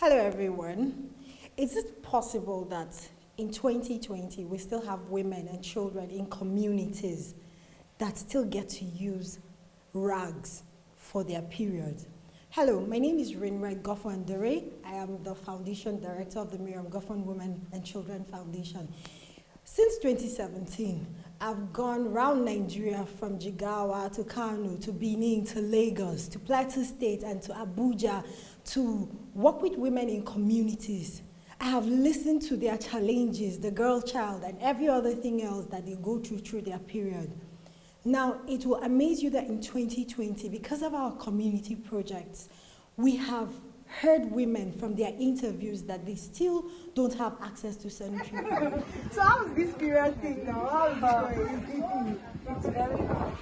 Hello, everyone. Is it possible that in 2020 we still have women and children in communities that still get to use rags for their period? Hello, my name is Rinret Gofwan-Dare. I am the Foundation Director of the Miriam Gofwan Women and Children Foundation. Since 2017, I've gone around Nigeria from Jigawa to Kano to Benin to Lagos to Plateau State and to Abuja to work with women in communities. I have listened to their challenges, the girl child, and every other thing else that they go through their period. Now, it will amaze you that in 2020, because of our community projects, we have heard women from their interviews that they still don't have access to sanitary pads. So how is this period thing now? How is it going? It's very tough.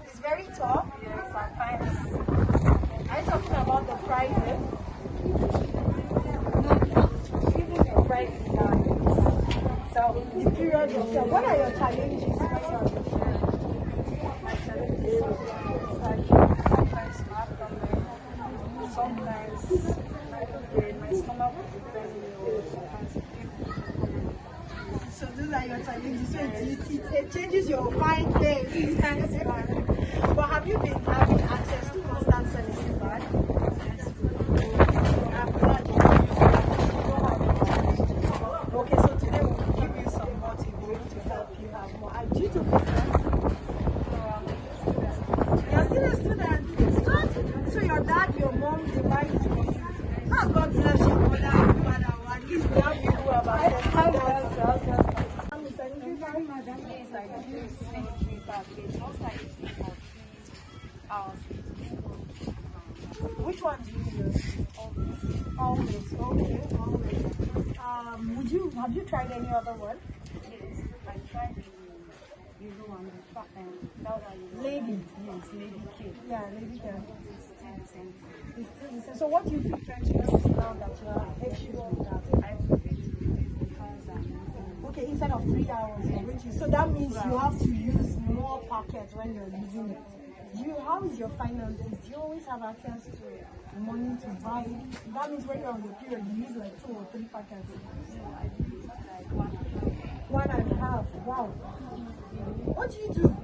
It's very tough? Yes, sometimes. Are you talking about the prices? Even the prices are so The period yourself. What are your challenges? my challenges is like sometimes my abdomen, sometimes my stomach will be burning or sometimes So those are your challenges. So it changes your fine face. But have you been having access to constant sanitary pads? Okay, so today we'll give you some more to be able to help you have more. And due to business, you're still a student. So your dad, your mom, they buy it for you. Oh, God bless your mother and father. At least we have people about it. Yes, I do sanitary pad. It's also like for 3 hours. Which one do you use? Always. Okay, always. Have you tried any other one? Yes, I tried the usual one. That one is Lady. Yes, lady kid. Yeah, lady girl. It's still the same thing. It's still the same. So what do you prefer to use now that you have issues with that? I prefer to use the cars and Okay, instead of 3 hours, so that means you have to use more packets when you're using it. How is your finances? Do you always have access to money to buy? That means when you're on your period, you use like 2 or 3 packets. I use like 1.5. 1.5. Wow. What do you do?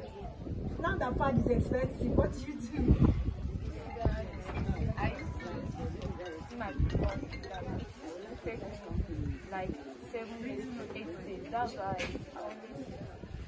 Now that pad is expensive, what do you do? I used to see my people take like 7 days to 8 days. That's why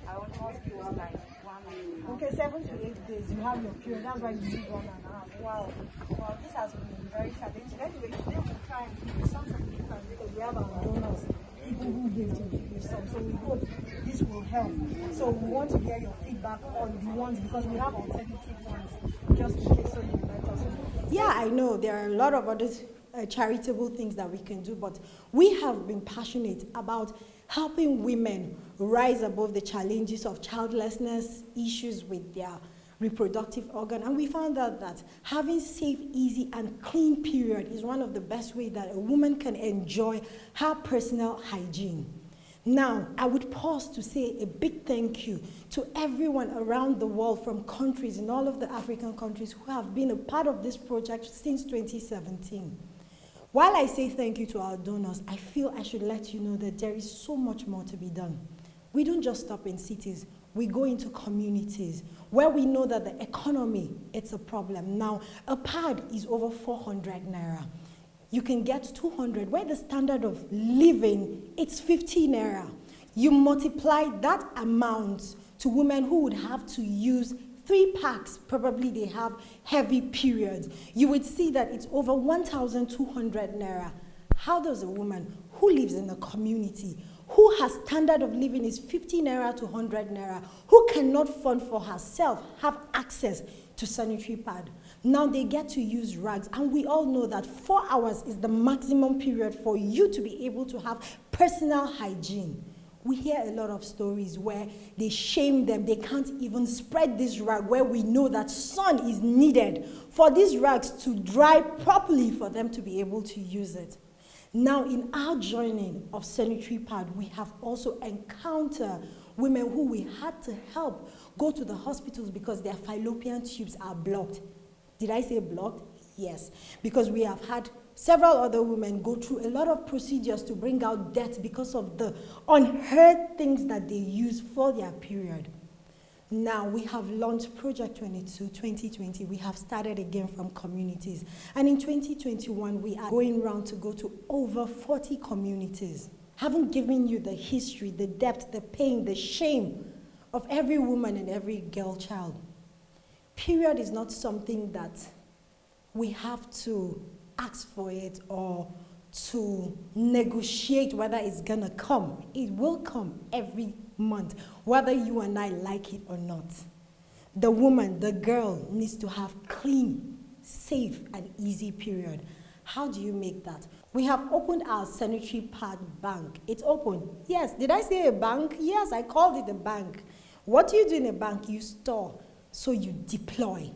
I almost use like 1.5. Okay, 7 to 8 days, you have your period. That's why you use 1.5. Wow. Wow, this has been very challenging. Anyway, today we'll try and give you something different because we have our donors, people who give to give you some. So we hope this will help. So we want to hear your feedback on the ones because we have alternative ones just in case, so you let us know. Yeah, I know there are a lot of other charitable things that we can do, but we have been passionate about helping women rise above the challenges of childlessness, issues with their reproductive organ, and we found out that having safe, easy, and clean period is one of the best ways that a woman can enjoy her personal hygiene. Now, I would pause to say a big thank you to everyone around the world from countries in all of the African countries who have been a part of this project since 2017. While I say thank you to our donors, I feel I should let you know that there is so much more to be done. We don't just stop in cities, we go into communities where we know that the economy, it's a problem. Now, a pad is over 400 naira. You can get 200, where the standard of living, it's 50 naira. You multiply that amount to women who would have to use 3 packs, probably they have heavy periods. You would see that it's over 1,200 naira. How does a woman who lives in a community, who has standard of living is 50 naira to 100 naira, who cannot fund for herself, have access to sanitary pad? Now they get to use rags, and we all know that 4 hours is the maximum period for you to be able to have personal hygiene. We hear a lot of stories where they shame them, they can't even spread this rag, where we know that sun is needed for these rags to dry properly for them to be able to use it. Now, in our joining of sanitary pad, we have also encountered women who we had to help go to the hospitals because their fallopian tubes are blocked. Did I say blocked? Yes, because we have had several other women go through a lot of procedures to bring out death because of the unheard things that they use for their period. Now we have launched Project 22 2020. We have started again from communities. And in 2021, we are going around to go to over 40 communities. Having given you the history, the depth, the pain, the shame of every woman and every girl child. Period is not something that we have to ask for it or to negotiate whether it's gonna come. It will come every month, whether you and I like it or not. The woman, the girl needs to have clean, safe, and easy period. How do you make that? We have opened our sanitary pad bank. It's open. Yes, did I say a bank? Yes, I called it a bank. What do you do in a bank? You store, so you deploy.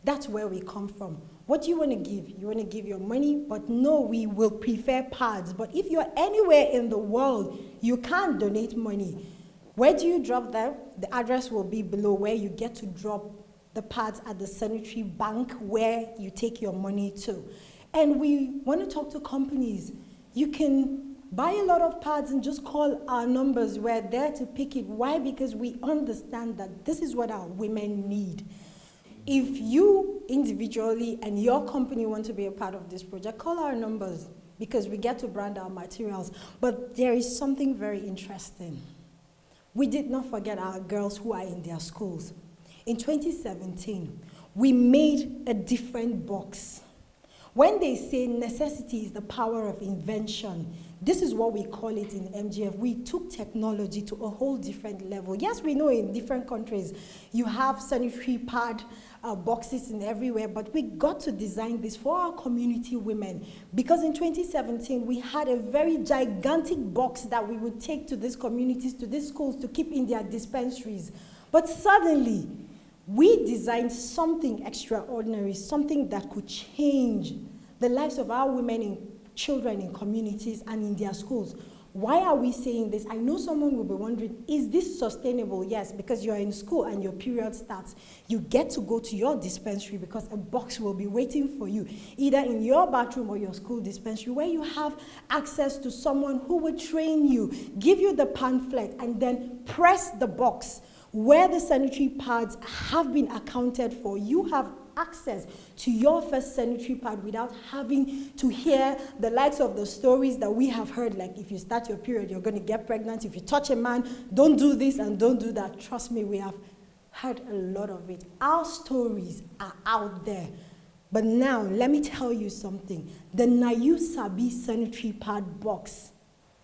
That's where we come from. What do you want to give? You want to give your money? But no, we will prefer pads. But if you're anywhere in the world, you can't donate money. Where do you drop them? The address will be below where you get to drop the pads at the sanitary bank where you take your money to. And we want to talk to companies. You can buy a lot of pads and just call our numbers. We're there to pick it. Why? Because we understand that this is what our women need. If you individually and your company want to be a part of this project, call our numbers because we get to brand our materials. But there is something very interesting. We did not forget our girls who are in their schools. In 2017, we made a different box. When they say necessity is the power of invention, this is what we call it in MGF. We took technology to a whole different level. Yes, we know in different countries you have sanitary pad boxes in everywhere, but we got to design this for our community women because in 2017 we had a very gigantic box that we would take to these communities, to these schools to keep in their dispensaries. But suddenly, we designed something extraordinary, something that could change the lives of our women and children in communities and in their schools. Why are we saying this? I know someone will be wondering, is this sustainable? Yes, because you're in school and your period starts. You get to go to your dispensary because a box will be waiting for you, either in your bathroom or your school dispensary, where you have access to someone who will train you, give you the pamphlet, and then press the box. Where the sanitary pads have been accounted for, you have access to your first sanitary pad without having to hear the likes of the stories that we have heard, like if you start your period, you're going to get pregnant. If you touch a man, don't do this and don't do that. Trust me, we have heard a lot of it. Our stories are out there. But now, let me tell you something. The Nayu Sabi sanitary pad box,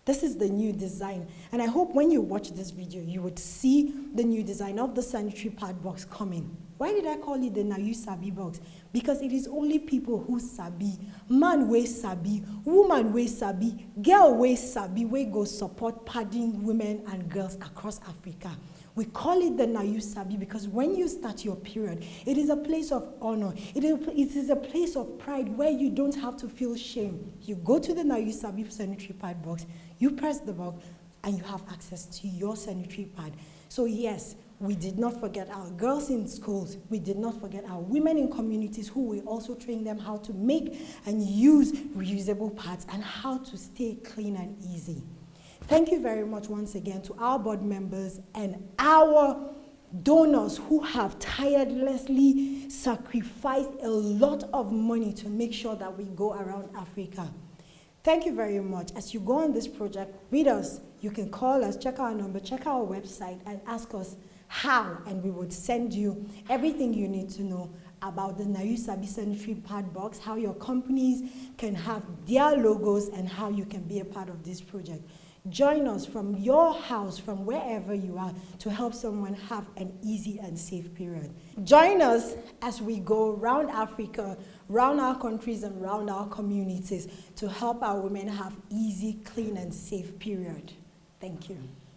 this is the new design. And I hope when you watch this video, you would see the new design of the sanitary pad box coming. Why did I call it the Nayu Sabi box? Because it is only people who sabi. Man we sabi, woman we sabi, girl we sabi, we go support padding women and girls across Africa. We call it the Nayu Sabi because when you start your period, it is a place of honor. It is a place of pride where you don't have to feel shame. You go to the Nayu Sabi sanitary pad box, you press the box, and you have access to your sanitary pad. So yes, we did not forget our girls in schools. We did not forget our women in communities who we also train them how to make and use reusable pads and how to stay clean and easy. Thank you very much once again to our board members and our donors who have tirelessly sacrificed a lot of money to make sure that we go around Africa. Thank you very much. As you go on this project with us, you can call us, check our number, check our website, and ask us how, and we would send you everything you need to know about the Nayu Sabi sanitary pad box, how your companies can have their logos, and how you can be a part of this project. Join us from your house, from wherever you are, to help someone have an easy and safe period. Join us as we go around Africa, around our countries, and around our communities to help our women have easy, clean, and safe period. Thank you.